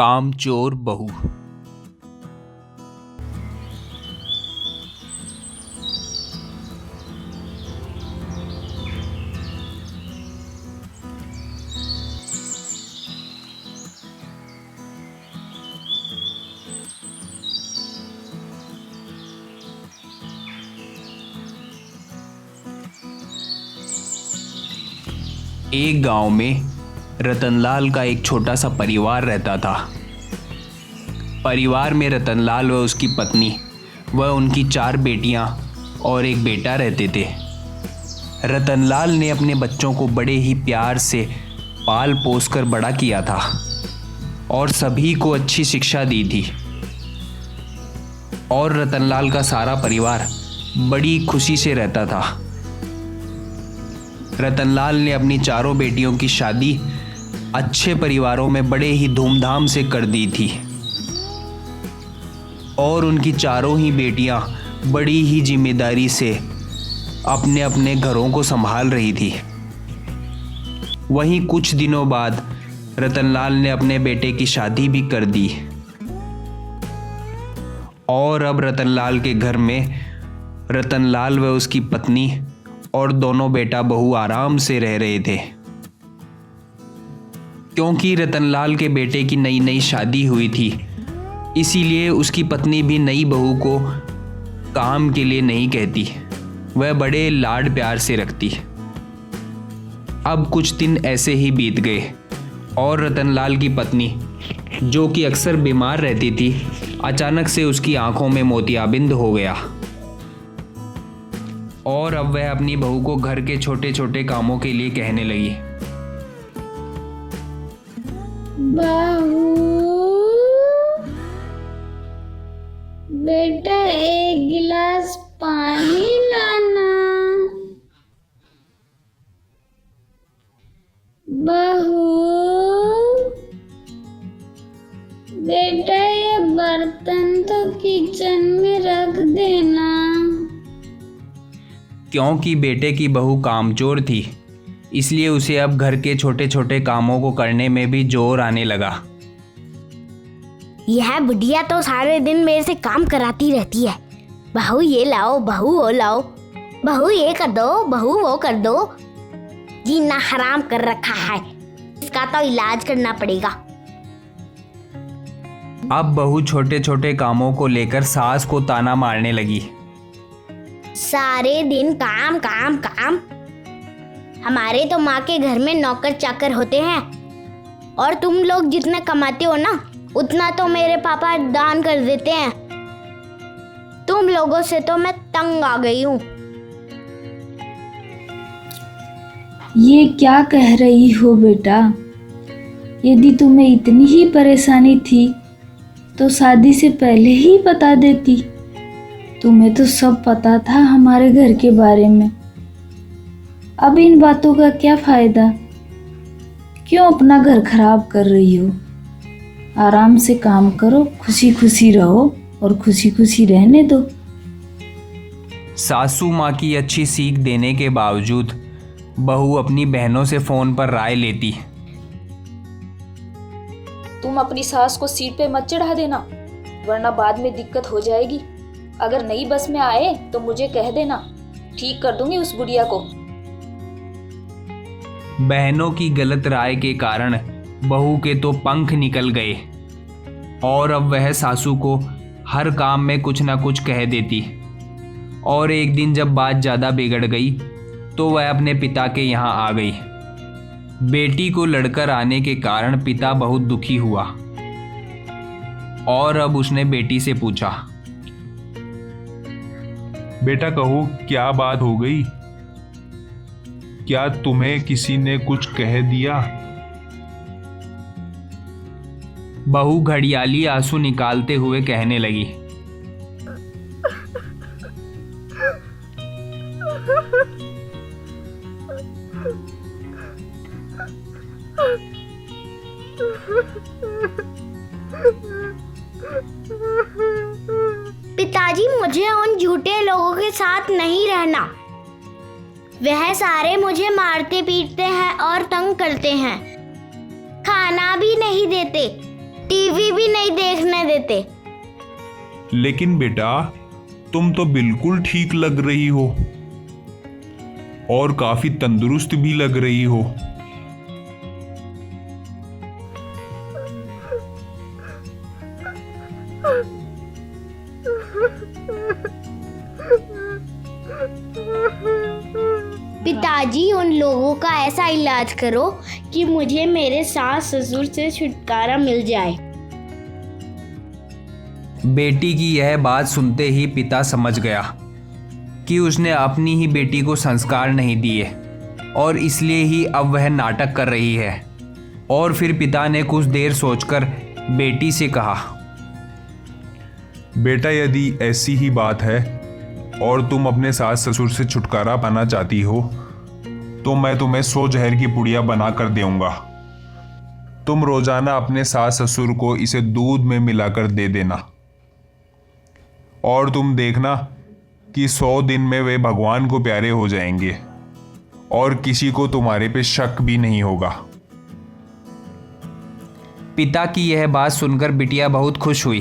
कामचोर बहू। एक गांव में रतनलाल का एक छोटा सा परिवार रहता था। परिवार में रतनलाल व उसकी पत्नी व उनकी 4 बेटियां और एक बेटा रहते थे। रतनलाल ने अपने बच्चों को बड़े ही प्यार से पाल पोस कर बड़ा किया था और सभी को अच्छी शिक्षा दी थी। और रतनलाल का सारा परिवार बड़ी खुशी से रहता था। रतनलाल ने अपनी 4 बेटियों की शादी अच्छे परिवारों में बड़े ही धूमधाम से कर दी थी और उनकी 4 ही बेटियां बड़ी ही जिम्मेदारी से अपने अपने घरों को संभाल रही थी। वहीं कुछ दिनों बाद रतनलाल ने अपने बेटे की शादी भी कर दी और अब रतनलाल के घर में रतनलाल व उसकी पत्नी और दोनों बेटा बहू आराम से रह रहे थे। क्योंकि रतनलाल के बेटे की नई नई शादी हुई थी, इसीलिए उसकी पत्नी भी नई बहू को काम के लिए नहीं कहती, वह बड़े लाड प्यार से रखती। अब कुछ दिन ऐसे ही बीत गए और रतनलाल की पत्नी, जो कि अक्सर बीमार रहती थी, अचानक से उसकी आंखों में मोतियाबिंद हो गया और अब वह अपनी बहू को घर के छोटे छोटे कामों के लिए कहने लगी। बहू, बेटा एक गिलास पानी लाना। बहू, बेटा ये बर्तन तो किचन में रख देना। क्योंकि बेटे की बहू कामचोर थी, इसलिए उसे अब घर के छोटे छोटे कामों को करने में भी जोर आने लगा। यह बुढ़िया तो सारे दिन मेरे से काम कराती रहती है। बहू ये लाओ, बहू वो लाओ, बहू ये कर दो, बहू वो कर दो। जीना हराम कर रखा है, इसका तो इलाज करना पड़ेगा। अब बहू छोटे छोटे कामों को लेकर सास को ताना मारने लगी। सारे दिन काम काम काम। हमारे तो माँ के घर में नौकर चाकर होते हैं और तुम लोग जितना कमाते हो ना, उतना तो मेरे पापा दान कर देते हैं। तुम लोगों से तो मैं तंग आ गई हूँ। ये क्या कह रही हो बेटा? यदि तुम्हें इतनी ही परेशानी थी तो शादी से पहले ही बता देती। तुम्हें तो सब पता था हमारे घर के बारे में। अब इन बातों का क्या फायदा? क्यों अपना घर खराब कर रही हो? आराम से काम करो, खुशी खुशी रहो और खुशी खुशी रहने दो। सासू माँ की अच्छी सीख देने के बावजूद बहू अपनी बहनों से फोन पर राय लेती। तुम अपनी सास को सीट पे मत चढ़ा देना, वरना बाद में दिक्कत हो जाएगी। अगर नई बस में आए तो मुझे कह देना, ठीक कर दूंगी उस बुढ़िया को। बहनों की गलत राय के कारण बहू के तो पंख निकल गए और अब वह सासू को हर काम में कुछ ना कुछ कह देती। और एक दिन जब बात ज़्यादा बिगड़ गई तो वह अपने पिता के यहाँ आ गई। बेटी को लड़कर आने के कारण पिता बहुत दुखी हुआ और अब उसने बेटी से पूछा, बेटा कहो क्या बात हो गई? क्या तुम्हें किसी ने कुछ कह दिया? बहू घड़ियाली आंसू निकालते हुए कहने लगी, पिताजी, मुझे उन झूठे लोगों के साथ नहीं रहना। वह सारे मुझे मारते पीटते हैं और तंग करते हैं, खाना भी नहीं देते। टीवी भी नहीं देखने देते। लेकिन बेटा, तुम तो बिल्कुल ठीक लग रही हो और काफी तंदुरुस्त भी लग रही हो। पिताजी, उन लोगों का ऐसा इलाज करो कि मुझे मेरे सास ससुर से छुटकारा मिल जाए। बेटी की यह बात सुनते ही पिता समझ गया कि उसने अपनी ही बेटी को संस्कार नहीं दिए और इसलिए ही अब वह नाटक कर रही है। और फिर पिता ने कुछ देर सोचकर बेटी से कहा, बेटा, यदि ऐसी ही बात है और तुम अपने सास ससुर से छुटकारा पाना चाहती हो तो मैं तुम्हें 100 जहर की पुड़िया बना कर दूंगा। तुम रोजाना अपने सास ससुर को इसे दूध में मिलाकर दे देना और तुम देखना कि 100 दिन में वे भगवान को प्यारे हो जाएंगे और किसी को तुम्हारे पे शक भी नहीं होगा। पिता की यह बात सुनकर बिटिया बहुत खुश हुई।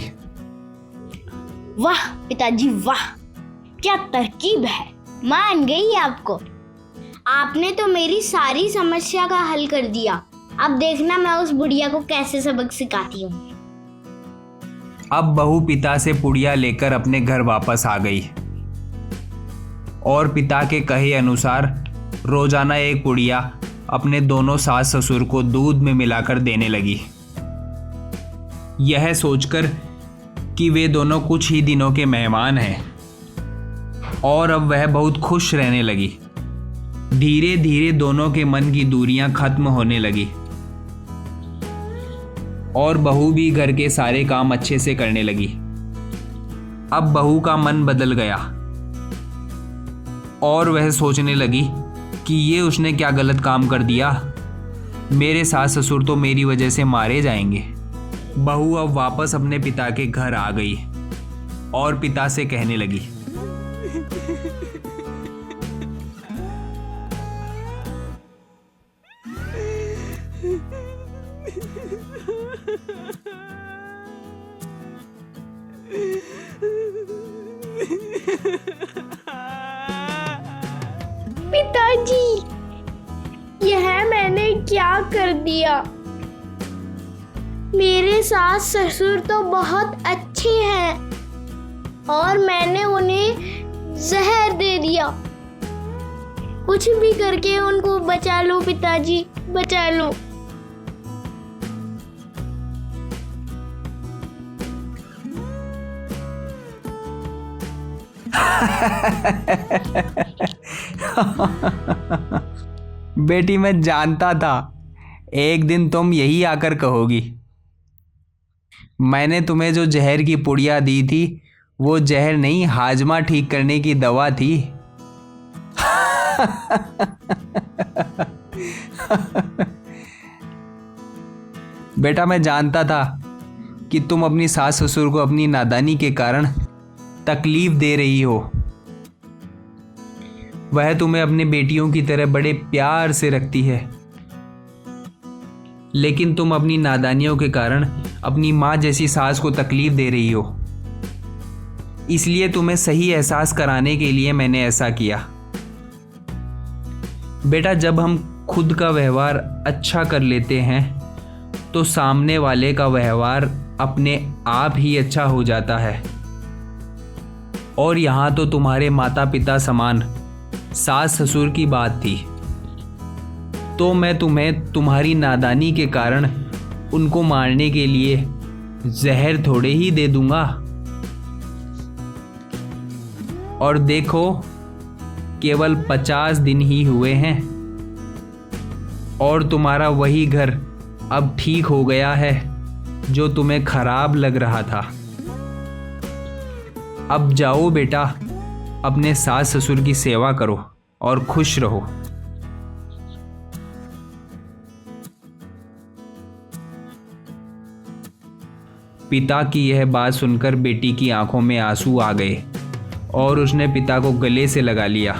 वाह पिताजी वाह, क्या तरकीब है, मान गई आपको। आपने तो मेरी सारी समस्या का हल कर दिया। अब देखना मैं उस बुढ़िया को कैसे सबक सिखाती हूँ। अब बहू पिता से पुड़िया लेकर अपने घर वापस आ गई और पिता के कहे अनुसार रोजाना एक पुड़िया अपने दोनों सास ससुर को दूध में मिलाकर देने लगी, यह सोचकर कि वे दोनों कुछ ही दिनों के मेहमान हैं। और अब वह बहुत खुश रहने लगी। धीरे धीरे दोनों के मन की दूरियां खत्म होने लगी और बहू भी घर के सारे काम अच्छे से करने लगी। अब बहू का मन बदल गया और वह सोचने लगी कि ये उसने क्या गलत काम कर दिया, मेरे सास ससुर तो मेरी वजह से मारे जाएंगे। बहू अब वापस अपने पिता के घर आ गई और पिता से कहने लगी, पिताजी, यह मैंने क्या कर दिया। मेरे सास ससुर तो बहुत अच्छे हैं और मैंने उन्हें जहर दे दिया। कुछ भी करके उनको बचा लो पिताजी, बचा लो। बेटी, मैं जानता था एक दिन तुम यही आकर कहोगी। मैंने तुम्हें जो जहर की पुड़िया दी थी वो जहर नहीं, हाजमा ठीक करने की दवा थी। बेटा, मैं जानता था कि तुम अपनी सास ससुर को अपनी नादानी के कारण तकलीफ दे रही हो। वह तुम्हें अपने बेटियों की तरह बड़े प्यार से रखती है, लेकिन तुम अपनी नादानियों के कारण अपनी माँ जैसी सास को तकलीफ दे रही हो। इसलिए तुम्हें सही एहसास कराने के लिए मैंने ऐसा किया। बेटा, जब हम खुद का व्यवहार अच्छा कर लेते हैं तो सामने वाले का व्यवहार अपने आप ही अच्छा हो जाता है। और यहाँ तो तुम्हारे माता पिता समान सास ससुर की बात थी, तो मैं तुम्हें तुम्हारी नादानी के कारण उनको मारने के लिए जहर थोड़े ही दे दूंगा। और देखो, केवल 50 दिन ही हुए हैं और तुम्हारा वही घर अब ठीक हो गया है जो तुम्हें खराब लग रहा था। अब जाओ बेटा, अपने सास ससुर की सेवा करो और खुश रहो। पिता की यह बात सुनकर बेटी की आंखों में आंसू आ गए और उसने पिता को गले से लगा लिया